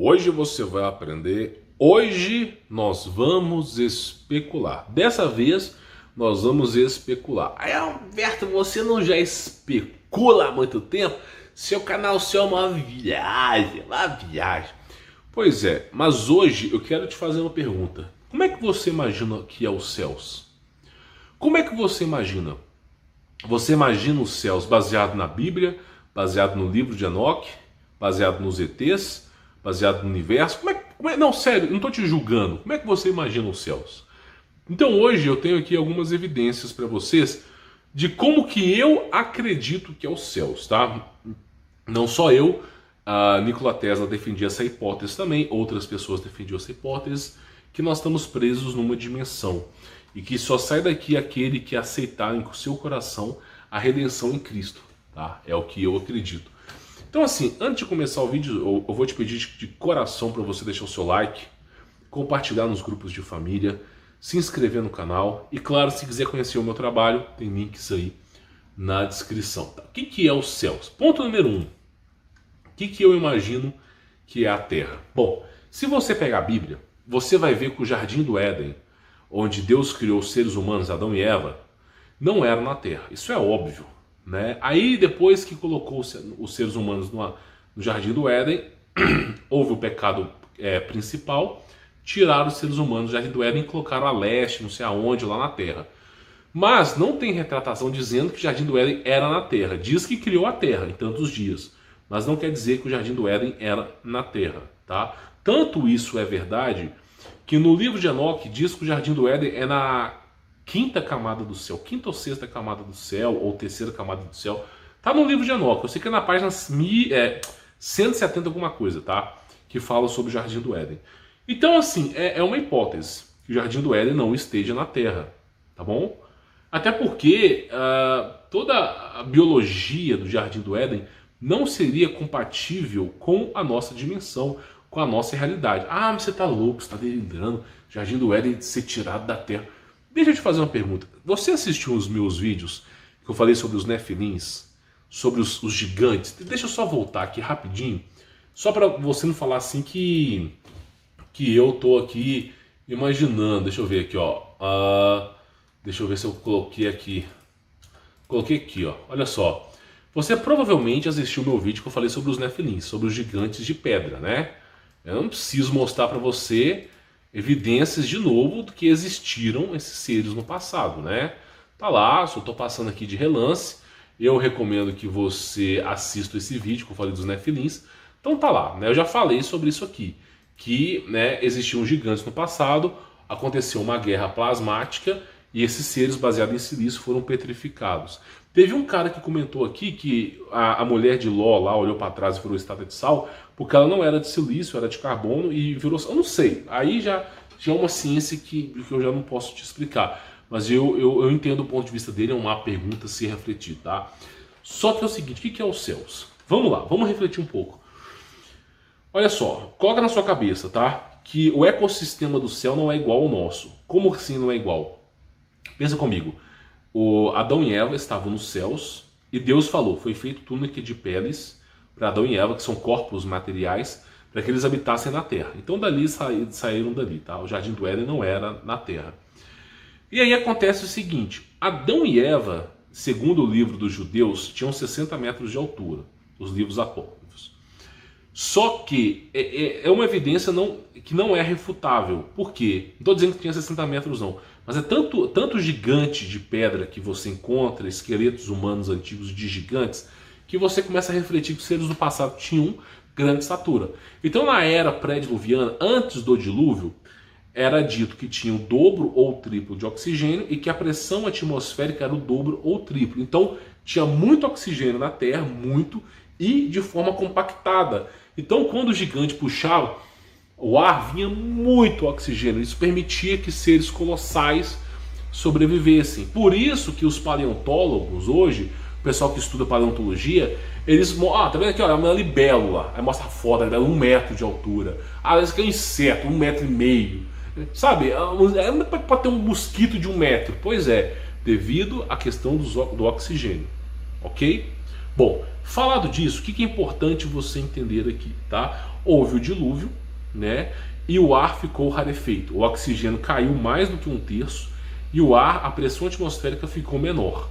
Hoje você vai aprender. Hoje nós vamos especular. Dessa vez nós vamos especular. Aí, Alberto, você não já especula há muito tempo? Seu canal é uma viagem, uma viagem. Pois é, mas hoje eu quero te fazer uma pergunta. Como é que você imagina que é os céus? Como é que você imagina? Você imagina os céus baseado na Bíblia, baseado no livro de Enoque, baseado nos ETs, baseado no universo? Não, sério, não estou te julgando. Como é que você imagina os céus? Então hoje eu tenho aqui algumas evidências para vocês de como que eu acredito que é os céus, tá? Não só eu, a Nikola Tesla defendia essa hipótese também, outras pessoas defendiam essa hipótese, que nós estamos presos numa dimensão e que só sai daqui aquele que aceitar em seu coração a redenção em Cristo, tá? É o que eu acredito. Então assim, antes de começar o vídeo, eu vou te pedir de coração para você deixar o seu like, compartilhar nos grupos de família, se inscrever no canal e claro, se quiser conhecer o meu trabalho, tem links aí na descrição. Tá? O que é os céus? Ponto número 1. O que eu imagino que é a Terra? Bom, se você pegar a Bíblia, você vai ver que o Jardim do Éden, onde Deus criou os seres humanos, Adão e Eva, não era na Terra. Isso é óbvio, né? Aí depois que colocou os seres humanos no Jardim do Éden, houve o pecado principal, tiraram os seres humanos do Jardim do Éden e colocaram a leste, não sei aonde, lá na Terra. Mas não tem retratação dizendo que o Jardim do Éden era na Terra. Diz que criou a Terra em tantos dias, mas não quer dizer que o Jardim do Éden era na Terra, tá? Tanto isso é verdade que no livro de Enoque diz que o Jardim do Éden é na quinta camada do céu, quinta ou sexta camada do céu, ou terceira camada do céu. Tá no livro de Enoque, eu sei que é na página 170 alguma coisa, tá? Que fala sobre o Jardim do Éden. Então assim, é uma hipótese que o Jardim do Éden não esteja na Terra, tá bom? Até porque toda a biologia do Jardim do Éden não seria compatível com a nossa dimensão, com a nossa realidade. Ah, mas você tá louco, você tá delirando, Jardim do Éden ser tirado da Terra. Deixa eu te fazer uma pergunta. Você assistiu os meus vídeos que eu falei sobre os Nefilins, sobre os gigantes? Deixa eu só voltar aqui rapidinho, só para você não falar assim que eu tô aqui imaginando. Deixa eu ver aqui, ó. Deixa eu ver se eu coloquei aqui. Coloquei aqui, ó. Olha só. Você provavelmente assistiu o meu vídeo que eu falei sobre os Nefilins, sobre os gigantes de pedra, né? Eu não preciso mostrar para você evidências de novo do que existiram esses seres no passado, né? Tá lá, só tô passando aqui de relance. Eu recomendo que você assista esse vídeo que eu falei dos Nefilins. Então tá lá, né? Eu já falei sobre isso aqui, que, né, existiam gigantes no passado, aconteceu uma guerra plasmática e esses seres baseados em silício foram petrificados. Teve um cara que comentou aqui que a mulher de Ló lá olhou para trás e virou estátua de sal, porque ela não era de silício, era de carbono e virou... Eu não sei, aí já é uma ciência que eu já não posso te explicar. Mas eu entendo o ponto de vista dele, é uma pergunta a se refletir, tá? Só que é o seguinte, o que é os céus? Vamos lá, vamos refletir um pouco. Olha só, coloca na sua cabeça, tá? Que o ecossistema do céu não é igual ao nosso. Como assim não é igual? Pensa comigo. O Adão e Eva estavam nos céus e Deus falou, foi feito túnica de peles para Adão e Eva, que são corpos materiais, para que eles habitassem na terra. Então dali saíram dali, tá? O Jardim do Éden não era na terra. E aí acontece o seguinte, Adão e Eva, segundo o livro dos judeus, tinham 60 metros de altura, os livros apócrifos. Só que é uma evidência que não é refutável. Por quê? Não estou dizendo que tinha 60 metros não, mas é tanto gigante de pedra que você encontra, esqueletos humanos antigos de gigantes, que você começa a refletir que os seres do passado tinham grande estatura. Então na era pré-diluviana, antes do dilúvio, era dito que tinha o dobro ou o triplo de oxigênio e que a pressão atmosférica era o dobro ou o triplo. Então tinha muito oxigênio na Terra, muito, e de forma compactada. Então quando o gigante puxava, o ar vinha muito oxigênio. Isso permitia que seres colossais sobrevivessem. Por isso que os paleontólogos hoje, o pessoal que estuda paleontologia, eles... tá vendo aqui, ó, é uma libélula. Aí mostra a foto, ela é 1 metro de altura. Esse aqui é um inseto, 1,5 metro. Sabe, pode ter um mosquito de 1 metro. Pois é, devido à questão do oxigênio. Ok? Bom, falado disso, o que é importante você entender aqui, tá? Houve o dilúvio, né? E o ar ficou rarefeito. O oxigênio caiu mais do que 1/3 e o ar, a pressão atmosférica ficou menor.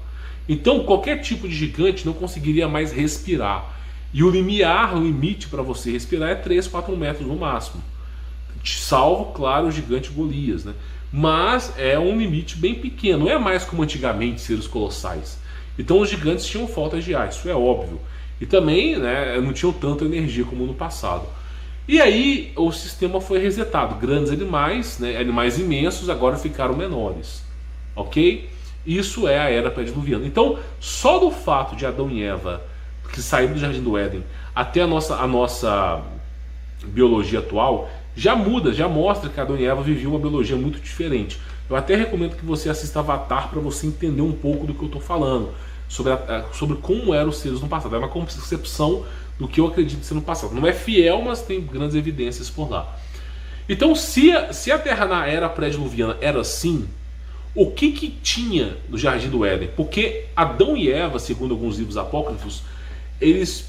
Então, qualquer tipo de gigante não conseguiria mais respirar. E o limite para você respirar é 3, 4 metros no máximo. Salvo, claro, o gigante Golias, né? Mas é um limite bem pequeno. Não é mais como antigamente seres colossais. Então os gigantes tinham falta de ar, isso é óbvio. E também, né, não tinham tanta energia como no passado. E aí o sistema foi resetado. Grandes animais, né, animais imensos, agora ficaram menores. Ok? Isso é a era pré-diluviana. Então, só do fato de Adão e Eva, que saíram do Jardim do Éden, até a nossa biologia atual, já muda, já mostra que Adão e Eva viviam uma biologia muito diferente. Eu até recomendo que você assista Avatar para você entender um pouco do que eu estou falando, sobre como eram os seres no passado. É uma concepção do que eu acredito ser no passado. Não é fiel, mas tem grandes evidências por lá. Então, se a Terra na era pré-diluviana era assim, o que tinha no Jardim do Éden? Porque Adão e Eva, segundo alguns livros apócrifos, eles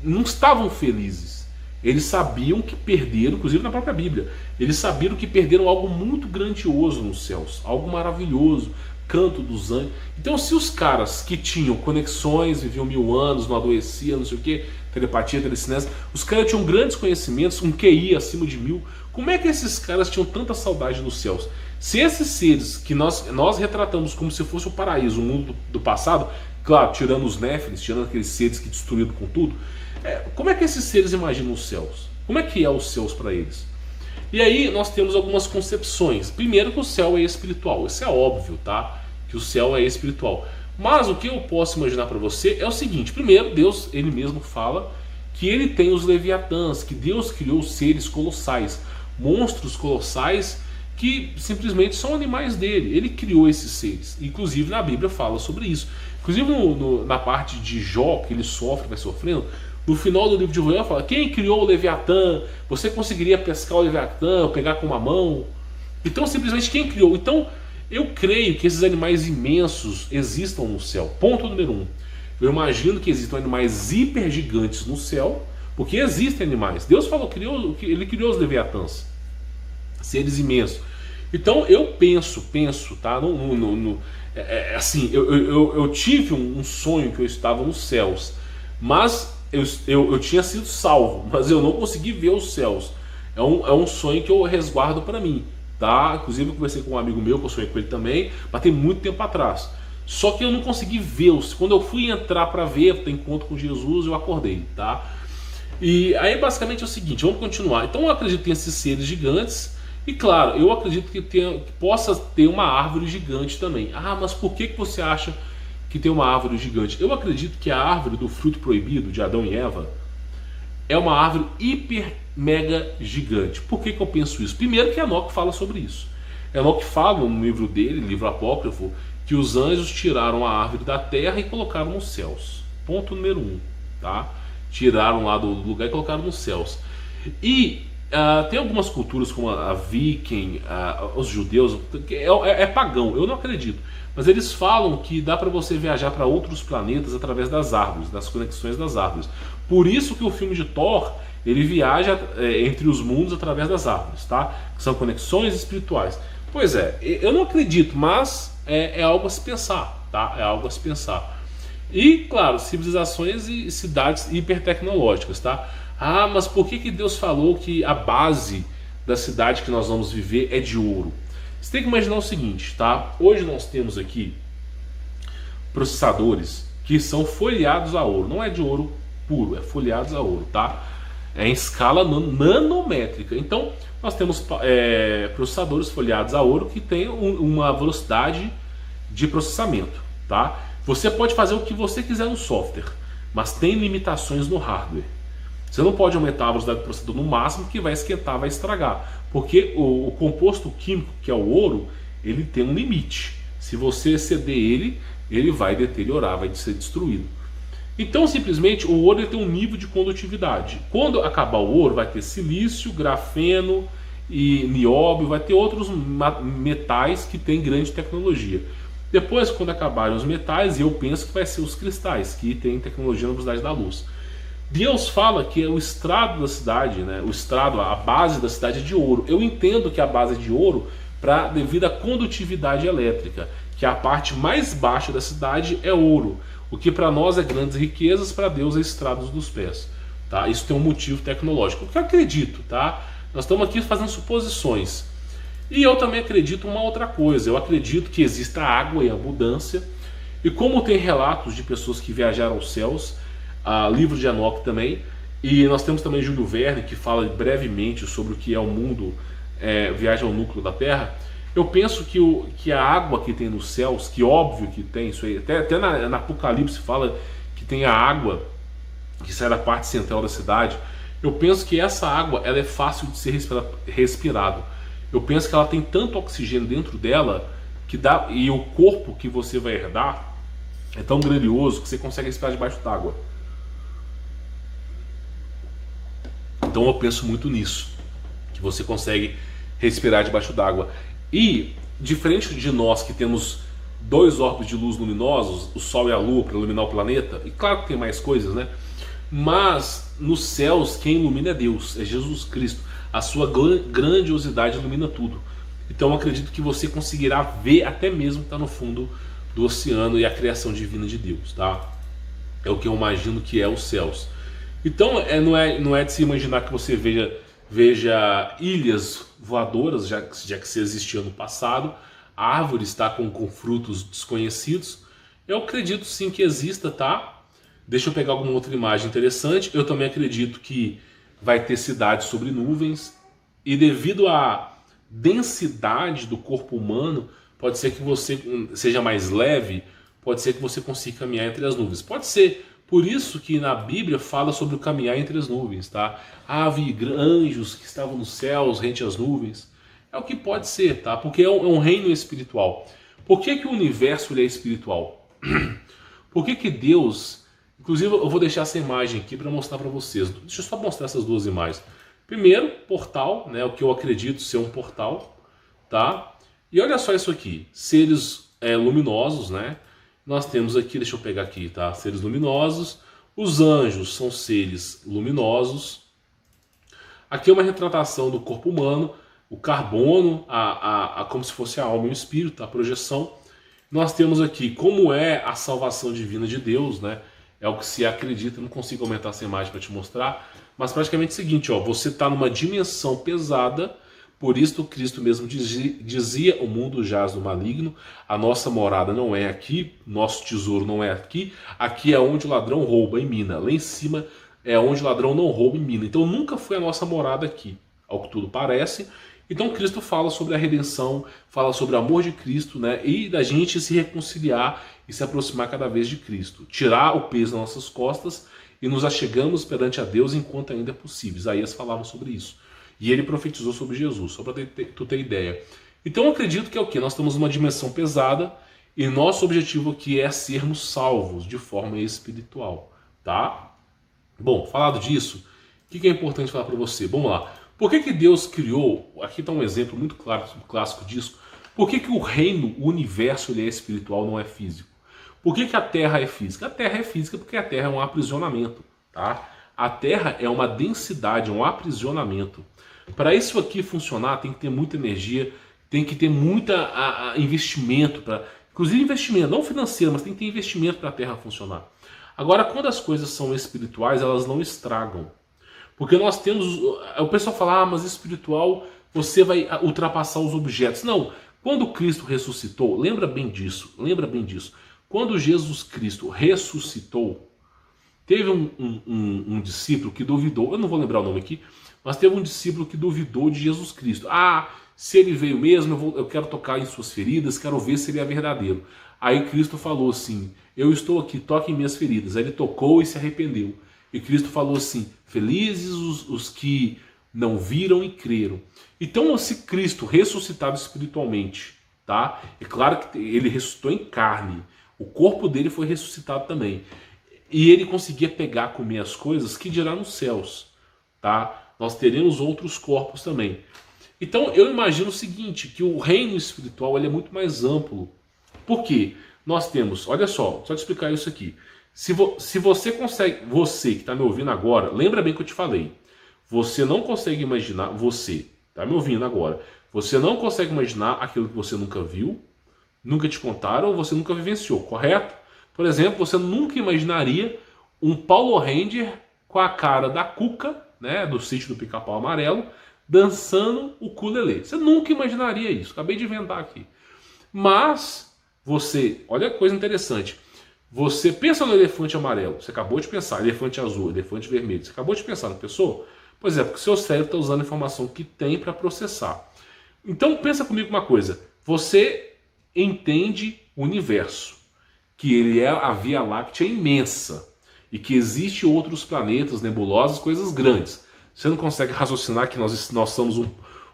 não estavam felizes. Eles sabiam que perderam, inclusive na própria Bíblia, eles sabiam que perderam algo muito grandioso nos céus, algo maravilhoso, canto dos anjos. Então, se os caras que tinham conexões, viviam 1000 anos, não adoeciam, não sei o que, telepatia, telecinese, os caras tinham grandes conhecimentos, um QI acima de 1000, como é que esses caras tinham tanta saudade dos céus? Se esses seres que nós retratamos como se fosse o paraíso, o mundo do passado, claro, tirando os Néfilis, tirando aqueles seres que destruíram com tudo, como é que esses seres imaginam os céus? Como é que é os céus para eles? E aí nós temos algumas concepções. Primeiro que o céu é espiritual. Isso é óbvio, tá? Que o céu é espiritual. Mas o que eu posso imaginar para você é o seguinte. Primeiro, Deus, ele mesmo fala que ele tem os leviatãs, que Deus criou seres colossais, monstros colossais que simplesmente são animais dele. Ele criou esses seres. Inclusive na Bíblia fala sobre isso. Inclusive na parte de Jó, que ele sofre, vai sofrendo, no final do livro de Joel fala: quem criou o Leviatã? Você conseguiria pescar o Leviatã, pegar com uma mão? Então simplesmente quem criou? Então eu creio que esses animais imensos existam no céu. Ponto número 1. Eu imagino que existam animais hiper gigantes no céu, porque existem animais. Deus falou, ele criou os Leviatãs, seres imensos. Então eu penso, tá? Assim, eu tive um sonho que eu estava nos céus, mas eu tinha sido salvo, mas eu não consegui ver os céus. É um sonho que eu resguardo para mim, tá? Inclusive eu conversei com um amigo meu, que eu sonhei com ele também, mas tem muito tempo atrás. Só que eu não consegui vê-los. Quando eu fui entrar para ver, ter encontro com Jesus, eu acordei, tá? E aí basicamente é o seguinte, vamos continuar. Então eu acredito que tem esses seres gigantes. E claro, eu acredito que possa ter uma árvore gigante também. Ah, mas por que você acha que tem uma árvore gigante? Eu acredito que a árvore do fruto proibido de Adão e Eva é uma árvore hiper mega gigante. Por que eu penso isso? Primeiro que Enoque fala sobre isso. Enoque fala no livro dele, livro apócrifo, que os anjos tiraram a árvore da terra e colocaram nos céus. Ponto número 1, tá? Tiraram lá do lugar e colocaram nos céus. E tem algumas culturas como a Viking, os judeus, que é pagão, eu não acredito, mas eles falam que dá para você viajar para outros planetas através das árvores, das conexões das árvores. Por isso que o filme de Thor, ele viaja entre os mundos através das árvores, tá? São conexões espirituais. Pois é, eu não acredito, mas é algo a se pensar, tá? É algo a se pensar. E, claro, civilizações e cidades hipertecnológicas, tá? Ah, mas por que Deus falou que a base da cidade que nós vamos viver é de ouro? Você tem que imaginar o seguinte, tá? Hoje nós temos aqui processadores que são folheados a ouro. Não é de ouro puro, é folheados a ouro, tá? É em escala nanométrica. Então, nós temos processadores folheados a ouro que tem uma velocidade de processamento, tá? Você pode fazer o que você quiser no software, mas tem limitações no hardware. Você não pode aumentar a velocidade do processador no máximo, que vai esquentar, vai estragar. Porque o composto químico, que é o ouro, ele tem um limite. Se você exceder ele vai deteriorar, vai ser destruído. Então, simplesmente, o ouro ele tem um nível de condutividade. Quando acabar o ouro, vai ter silício, grafeno e nióbio, vai ter outros metais que têm grande tecnologia. Depois, quando acabarem os metais, eu penso que vai ser os cristais, que tem tecnologia na velocidade da luz. Deus fala que o estrado da cidade, né, o estrado, a base da cidade é de ouro. Eu entendo que a base é de ouro devido à condutividade elétrica, que a parte mais baixa da cidade é ouro. O que para nós é grandes riquezas, para Deus é estrados dos pés. Tá? Isso tem um motivo tecnológico. O que eu acredito, tá? Nós estamos aqui fazendo suposições. E eu também acredito uma outra coisa. Eu acredito que exista água em abundância. E como tem relatos de pessoas que viajaram aos céus, livro de Enoque também, e nós temos também Júlio Verne, que fala brevemente sobre o que é o mundo, viagem ao núcleo da Terra. Eu penso que a água que tem nos céus, que óbvio que tem, isso aí, até na Apocalipse fala que tem a água que sai da parte central da cidade. Eu penso que essa água ela é fácil de ser respirado. Eu penso que ela tem tanto oxigênio dentro dela que dá, e o corpo que você vai herdar é tão grandioso que você consegue respirar debaixo d'água. Então eu penso muito nisso, que você consegue respirar debaixo d'água. E, diferente de nós que temos dois orbes de luz luminosos, o Sol e a Lua para iluminar o planeta, e claro que tem mais coisas, né? Mas nos céus quem ilumina é Deus, é Jesus Cristo. A sua grandiosidade ilumina tudo. Então eu acredito que você conseguirá ver até mesmo que está no fundo do oceano e a criação divina de Deus, tá? É o que eu imagino que é os céus. Então não é de se imaginar que você veja ilhas voadoras, já que se existia no passado, árvores com frutos desconhecidos. Eu acredito sim que exista, tá? Deixa eu pegar alguma outra imagem interessante. Eu também acredito que vai ter cidades sobre nuvens, e devido à densidade do corpo humano, pode ser que você seja mais leve, pode ser que você consiga caminhar entre as nuvens. Pode ser. Por isso que na Bíblia fala sobre o caminhar entre as nuvens, tá? Havia anjos que estavam nos céus, rente às nuvens. É o que pode ser, tá? Porque é um reino espiritual. Por que o universo ele é espiritual? Por que Deus... Inclusive eu vou deixar essa imagem aqui para mostrar para vocês. Deixa eu só mostrar essas duas imagens. Primeiro, portal, né? O que eu acredito ser um portal, tá? E olha só isso aqui. Seres luminosos, né? Nós temos aqui, deixa eu pegar aqui, tá? Seres luminosos. Os anjos são seres luminosos. Aqui é uma retratação do corpo humano, o carbono, como se fosse a alma e o espírito, a projeção. Nós temos aqui como é a salvação divina de Deus, né? É o que se acredita, não consigo aumentar essa imagem para te mostrar, mas praticamente é o seguinte, ó, você está numa dimensão pesada. Por isso Cristo mesmo dizia, o mundo jaz do maligno, a nossa morada não é aqui, nosso tesouro não é aqui, aqui é onde o ladrão rouba e mina, lá em cima é onde o ladrão não rouba e mina. Então nunca foi a nossa morada aqui, ao que tudo parece. Então Cristo fala sobre a redenção, fala sobre o amor de Cristo, né, e da gente se reconciliar e se aproximar cada vez de Cristo, tirar o peso das nossas costas e nos achegamos perante a Deus enquanto ainda é possível. Isaías falava sobre isso. E ele profetizou sobre Jesus, só para tu ter ideia. Então eu acredito que é o que? Nós estamos numa dimensão pesada e nosso objetivo aqui é sermos salvos de forma espiritual, tá? Bom, falado disso, o que é importante falar para você? Vamos lá. Por que Deus criou, aqui está um exemplo muito claro, clássico disso, por que o reino, o universo, ele é espiritual, não é físico? Por que a Terra é física? A Terra é física porque a Terra é um aprisionamento, tá? A Terra é uma densidade, um aprisionamento. Para isso aqui funcionar, tem que ter muita energia, tem que ter muito investimento, inclusive investimento, não financeiro, mas tem que ter investimento para a Terra funcionar. Agora, quando as coisas são espirituais, elas não estragam. Porque nós temos... O pessoal fala, mas espiritual, você vai ultrapassar os objetos. Não, quando Cristo ressuscitou, lembra bem disso. Quando Jesus Cristo ressuscitou, teve um discípulo que duvidou, eu não vou lembrar o nome aqui, mas teve um discípulo que duvidou de Jesus Cristo. Se ele veio mesmo, eu quero tocar em suas feridas, quero ver se ele é verdadeiro. Aí Cristo falou assim, eu estou aqui, toque em minhas feridas. Aí ele tocou e se arrependeu. E Cristo falou assim, felizes os que não viram e creram. Então, se Cristo ressuscitado espiritualmente, tá? É claro que ele ressuscitou em carne, o corpo dele foi ressuscitado também. E ele conseguia pegar, comer as coisas, que dirá nos céus, tá? Nós teremos outros corpos também. Então, eu imagino o seguinte, que o reino espiritual ele é muito mais amplo, Por quê? Nós temos, olha só te explicar isso aqui. Se você consegue, você que está me ouvindo agora, lembra bem que eu te falei. Você não consegue imaginar, você está me ouvindo agora, você não consegue imaginar aquilo que você nunca viu, nunca te contaram ou você nunca vivenciou, correto? Por exemplo, você nunca imaginaria um Power Ranger com a cara da Cuca, né, do Sítio do Pica-Pau Amarelo, dançando o ukulele. Você nunca imaginaria isso, acabei de inventar aqui. Mas você, olha que coisa interessante, você pensa no elefante amarelo, você acabou de pensar, elefante azul, elefante vermelho, você acabou de pensar na pessoa? Pois é, porque o seu cérebro está usando a informação que tem para processar. Então pensa comigo uma coisa, você entende o universo, que ele é a Via Láctea imensa, e que existe outros planetas, nebulosas, coisas grandes. Você não consegue raciocinar que nós somos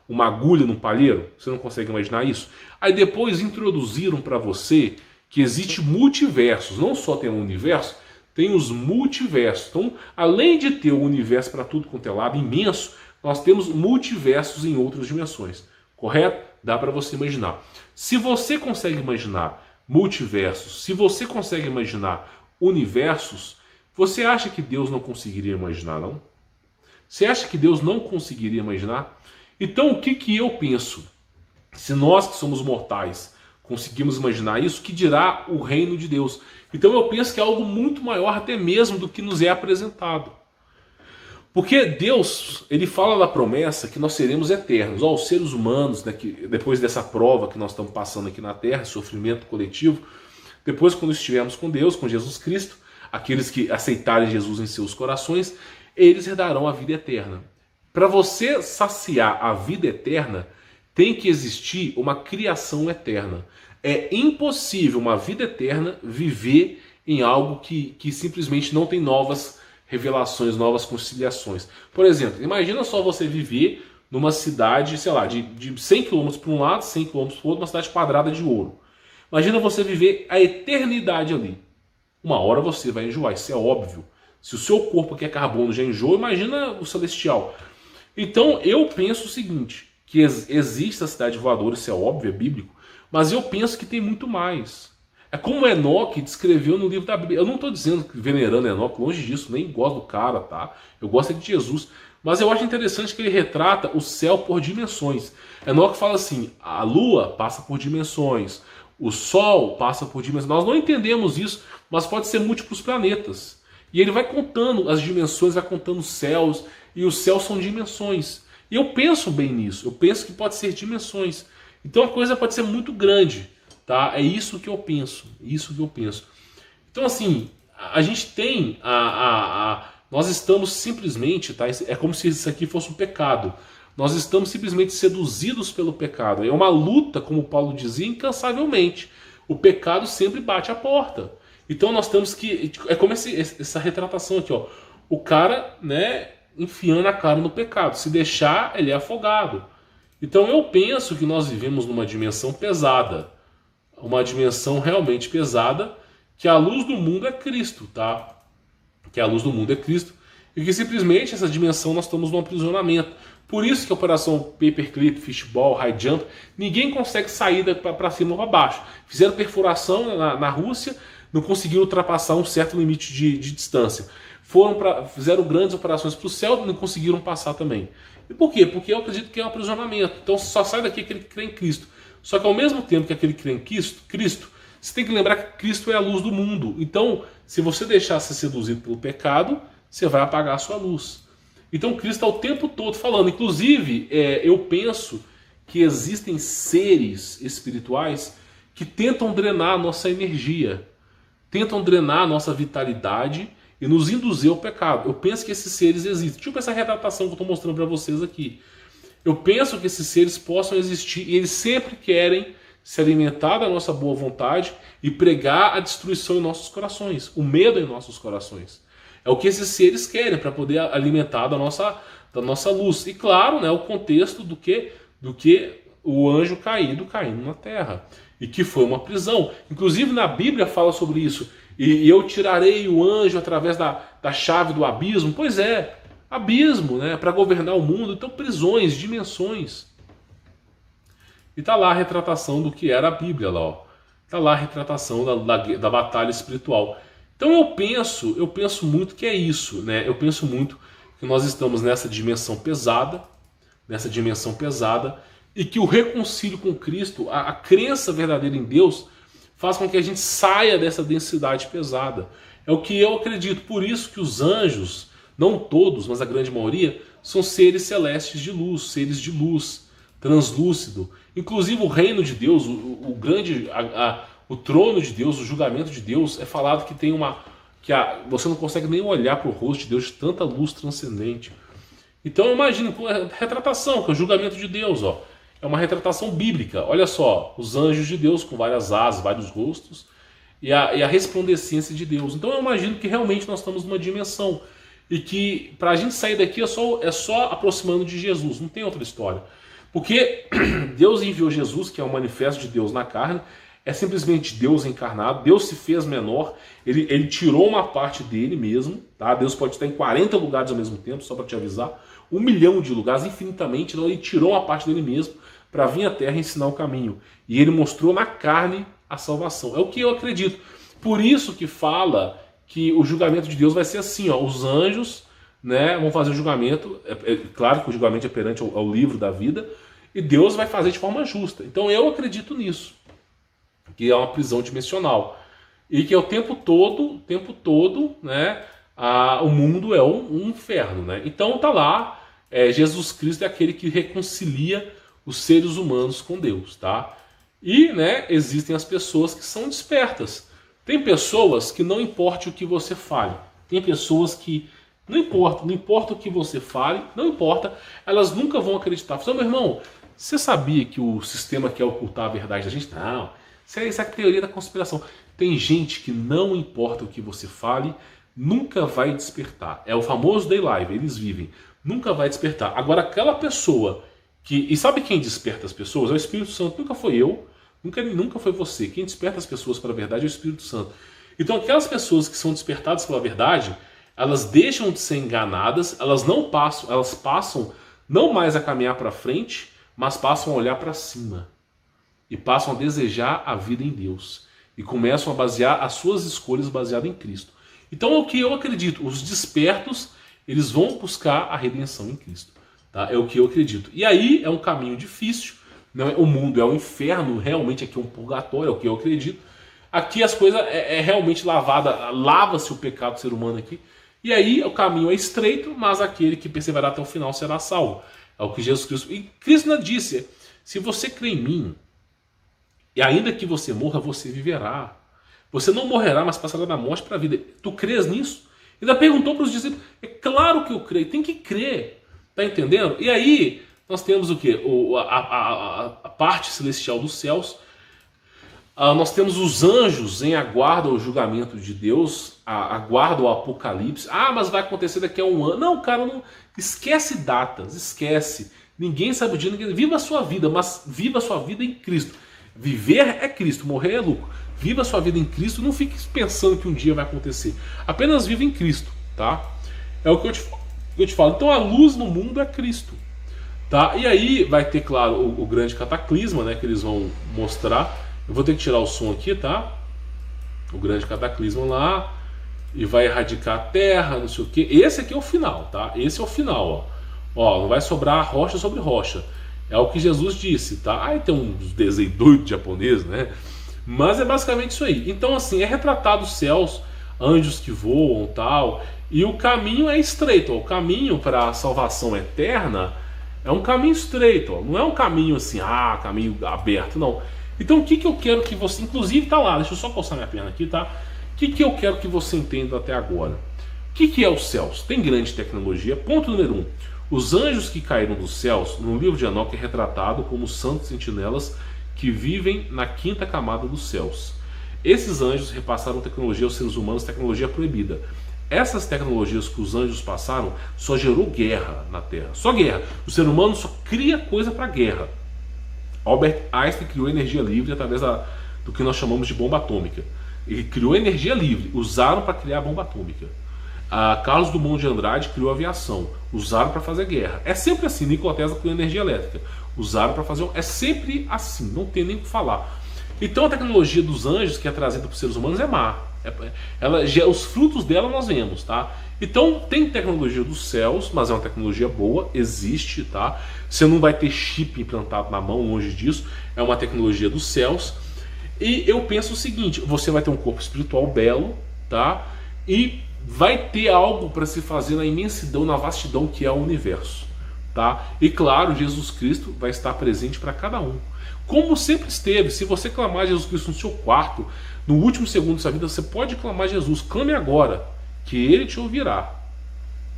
uma agulha no palheiro? Você não consegue imaginar isso? Aí depois introduziram para você que existe multiversos. Não só tem um universo, tem os multiversos. Então, além de ter o universo para tudo quanto é lado imenso, nós temos multiversos em outras dimensões. Correto? Dá para você imaginar. Se você consegue imaginar multiversos, se você consegue imaginar universos, você acha que Deus não conseguiria imaginar, não? Você acha que Deus não conseguiria imaginar? Então o que eu penso? Se nós que somos mortais conseguimos imaginar isso, que dirá o reino de Deus? Então eu penso que é algo muito maior até mesmo do que nos é apresentado. Porque Deus, ele fala da promessa que nós seremos eternos. Os seres humanos, né, depois dessa prova que nós estamos passando aqui na Terra, sofrimento coletivo, depois quando estivermos com Deus, com Jesus Cristo, aqueles que aceitarem Jesus em seus corações, eles herdarão a vida eterna. Para você saciar a vida eterna, tem que existir uma criação eterna. É impossível uma vida eterna viver em algo que simplesmente não tem novas revelações, novas conciliações. Por exemplo, imagina só você viver numa cidade, sei lá, de 100 km para um lado, 100 km para o outro, uma cidade quadrada de ouro. Imagina você viver a eternidade ali. Uma hora você vai enjoar, isso é óbvio. Se o seu corpo que é carbono já enjoa, imagina o celestial. Então eu penso o seguinte, que existe a cidade voadora, isso é óbvio, é bíblico, mas eu penso que tem muito mais. É como Enoque descreveu no livro da Bíblia. Eu não estou dizendo que venerando Enoque, longe disso, nem gosto do cara, tá? Eu gosto de Jesus. Mas eu acho interessante que ele retrata o céu por dimensões. Enoque fala assim, a lua passa por dimensões, o sol passa por dimensões. Nós não entendemos isso, mas pode ser múltiplos planetas. E ele vai contando as dimensões, vai contando os céus, e os céus são dimensões. E eu penso bem nisso, eu penso que pode ser dimensões. Então a coisa pode ser muito grande, tá? É isso que eu penso, isso que eu penso. Então assim, a gente tem, nós estamos simplesmente, tá? É como se isso aqui fosse um pecado. Nós estamos simplesmente seduzidos pelo pecado. É uma luta, como Paulo dizia, incansavelmente. O pecado sempre bate à porta. Então nós temos que... É como essa retratação aqui, ó. O cara, né, enfiando a cara no pecado. Se deixar, ele é afogado. Então eu penso que nós vivemos numa dimensão pesada. Uma dimensão realmente pesada, que a luz do mundo é Cristo, tá? Que a luz do mundo é Cristo. E que simplesmente essa dimensão nós estamos num aprisionamento. Por isso que a operação Paperclip, Fishball, High Jump, ninguém consegue sair para cima ou para baixo. Fizeram perfuração na Rússia, não conseguiram ultrapassar um certo limite de distância. Fizeram grandes operações para o céu, não conseguiram passar também. E por quê? Porque eu acredito que é um aprisionamento. Então só sai daqui aquele que crê em Cristo. Só que ao mesmo tempo que aquele que crê em Cristo, você tem que lembrar que Cristo é a luz do mundo. Então, se você deixar ser seduzido pelo pecado, você vai apagar a sua luz. Então Cristo está o tempo todo falando. Inclusive, eu penso que existem seres espirituais que tentam drenar a nossa energia, tentam drenar a nossa vitalidade e nos induzir ao pecado. Eu penso que esses seres existem. Tipo essa retratação que eu estou mostrando para vocês aqui. Eu penso que esses seres possam existir e eles sempre querem se alimentar da nossa boa vontade e pregar a destruição em nossos corações, o medo em nossos corações. É o que esses seres querem para poder alimentar da nossa luz. E claro, né, o contexto do que o anjo caído caindo na terra. E que foi uma prisão. Inclusive na Bíblia fala sobre isso. E eu tirarei o anjo através da chave do abismo. Pois é, abismo, né, para governar o mundo. Então prisões, dimensões. E está lá a retratação do que era a Bíblia lá, ó. está lá a retratação da batalha espiritual. Então eu penso muito que é isso, né? Eu penso muito que nós estamos nessa dimensão pesada, e que o reconcílio com Cristo, a crença verdadeira em Deus, faz com que a gente saia dessa densidade pesada. É o que eu acredito. Por isso que os anjos, não todos, mas a grande maioria, são seres celestes de luz, translúcido. Inclusive o reino de Deus, o trono de Deus, o julgamento de Deus, é falado que tem você não consegue nem olhar para o rosto de Deus de tanta luz transcendente. Então imagine a retratação, que é o julgamento de Deus, ó. É uma retratação bíblica. Olha só, os anjos de Deus com várias asas, vários rostos, e a resplandecência de Deus. Então eu imagino que realmente nós estamos numa dimensão, e que para a gente sair daqui é só aproximando de Jesus, não tem outra história. Porque Deus enviou Jesus, que é o manifesto de Deus na carne, é simplesmente Deus encarnado. Deus se fez menor, ele tirou uma parte dele mesmo, tá? Deus pode estar em 40 lugares ao mesmo tempo, só para te avisar, 1 milhão de lugares, infinitamente. Então ele tirou uma parte dele mesmo para vir à Terra e ensinar o caminho, e ele mostrou na carne a salvação. É o que eu acredito. Por isso que fala que o julgamento de Deus vai ser assim, ó, os anjos, né, vão fazer o julgamento, claro que o julgamento é perante ao livro da vida, e Deus vai fazer de forma justa. Então eu acredito nisso, que é uma prisão dimensional, e que é o tempo todo, né, o mundo é um inferno, né? Então tá lá, Jesus Cristo é aquele que reconcilia os seres humanos com Deus, tá? E, né, existem as pessoas que são despertas. Tem pessoas que não importa o que você fale. Tem pessoas que não importa o que você fale, não importa, elas nunca vão acreditar. Meu irmão, você sabia que o sistema quer ocultar a verdade da gente? Não, isso é a teoria da conspiração. Tem gente que não importa o que você fale, nunca vai despertar. É o famoso day live, eles vivem. Nunca vai despertar. Agora, aquela pessoa e sabe quem desperta as pessoas? É o Espírito Santo. Nunca foi eu, nunca foi você. Quem desperta as pessoas para a verdade é o Espírito Santo. Então aquelas pessoas que são despertadas pela verdade, elas deixam de ser enganadas, elas passam não mais a caminhar para frente, mas passam a olhar para cima. E passam a desejar a vida em Deus. E começam a basear as suas escolhas baseadas em Cristo. Então é o que eu acredito. Os despertos, eles vão buscar a redenção em Cristo. Tá? É o que eu acredito. E aí é um caminho difícil. Não é, o mundo é um inferno, realmente aqui é um purgatório, é o que eu acredito. Aqui as coisas realmente lava-se o pecado do ser humano aqui. E aí o caminho é estreito, mas aquele que perseverar até o final será salvo. É o que Jesus Cristo... E Cristo disse, se você crê em mim, e ainda que você morra, você viverá. Você não morrerá, mas passará da morte para a vida. Tu crês nisso? Ainda perguntou para os discípulos, é claro que eu creio, tem que crer. Tá entendendo? E aí, nós temos o quê? A parte celestial dos céus. Nós temos os anjos em aguardo ao julgamento de Deus, aguardo ao apocalipse. Mas vai acontecer daqui a um ano. Não, cara, não, esquece datas, esquece. Ninguém sabe o dia, viva a sua vida, mas viva a sua vida em Cristo. Viver é Cristo, morrer é lucro. Viva a sua vida em Cristo, não fique pensando que um dia vai acontecer. Apenas viva em Cristo, tá? É o que eu te falo. Então a luz no mundo é Cristo, tá? E aí vai ter, claro, o grande cataclisma, né, que eles vão mostrar. Eu vou ter que tirar o som aqui, tá? O grande cataclisma lá, e vai erradicar a terra, não sei o que. Esse aqui é o final, tá? Esse é o final, ó. Não vai sobrar rocha sobre rocha. É o que Jesus disse, tá? Aí tem uns desenhos doidos japoneses, né? Mas é basicamente isso aí. Então, assim, é retratado os céus, anjos que voam, tal. E o caminho é estreito, ó. O caminho para a salvação eterna é um caminho estreito, ó. Não é um caminho assim, caminho aberto, não. Então o que eu quero que você, inclusive tá lá, deixa eu só coçar minha perna aqui, tá? O que eu quero que você entenda até agora? O que é os céus? Tem grande tecnologia. Ponto número 1. Os anjos que caíram dos céus, no livro de Enoque é retratado como santos sentinelas que vivem na 5ª camada dos céus. Esses anjos repassaram tecnologia aos seres humanos, tecnologia proibida. Essas tecnologias que os anjos passaram só gerou guerra na Terra. Só guerra. O ser humano só cria coisa para guerra. Albert Einstein criou energia livre através do que nós chamamos de bomba atômica. Ele criou energia livre, usaram para criar a bomba atômica. Carlos Drummond de Andrade criou a aviação, usaram para fazer guerra. É sempre assim. Nikola Tesla criou energia elétrica, usaram para fazer... É sempre assim, não tem nem o que falar. Então a tecnologia dos anjos que é trazida para os seres humanos é má. Os frutos dela nós vemos, tá? Então tem tecnologia dos céus, mas é uma tecnologia boa, existe, tá? Você não vai ter chip implantado na mão, longe disso. É uma tecnologia dos céus. E eu penso o seguinte: você vai ter um corpo espiritual belo, tá? E vai ter algo para se fazer na imensidão, na vastidão que é o universo, tá? E claro, Jesus Cristo vai estar presente para cada um. Como sempre esteve. Se você clamar Jesus Cristo no seu quarto, no último segundo da sua vida, você pode clamar Jesus. Clame agora, que Ele te ouvirá.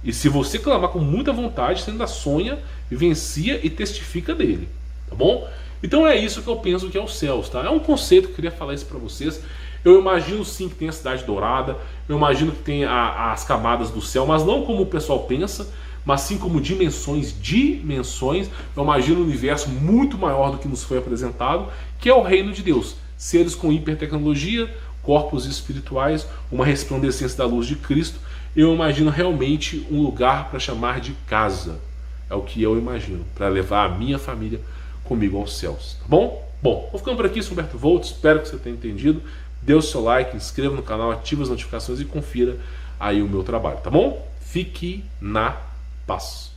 E se você clamar com muita vontade, você ainda sonha, vivencia e testifica dele. Tá bom? Então é isso que eu penso que é os céus, tá? É um conceito que eu queria falar isso para vocês. Eu imagino sim que tem a cidade dourada, eu imagino que tem as camadas do céu, mas não como o pessoal pensa, mas sim como dimensões. Eu imagino um universo muito maior do que nos foi apresentado, que é o reino de Deus. Seres com hipertecnologia, corpos espirituais, uma resplandecência da luz de Cristo. Eu imagino realmente um lugar para chamar de casa. É o que eu imagino, para levar a minha família comigo aos céus, tá bom? Bom, vou ficando por aqui, sou Humberto Volt, espero que você tenha entendido. Dê o seu like, inscreva no canal, ative as notificações e confira aí o meu trabalho, tá bom? Fique na paz.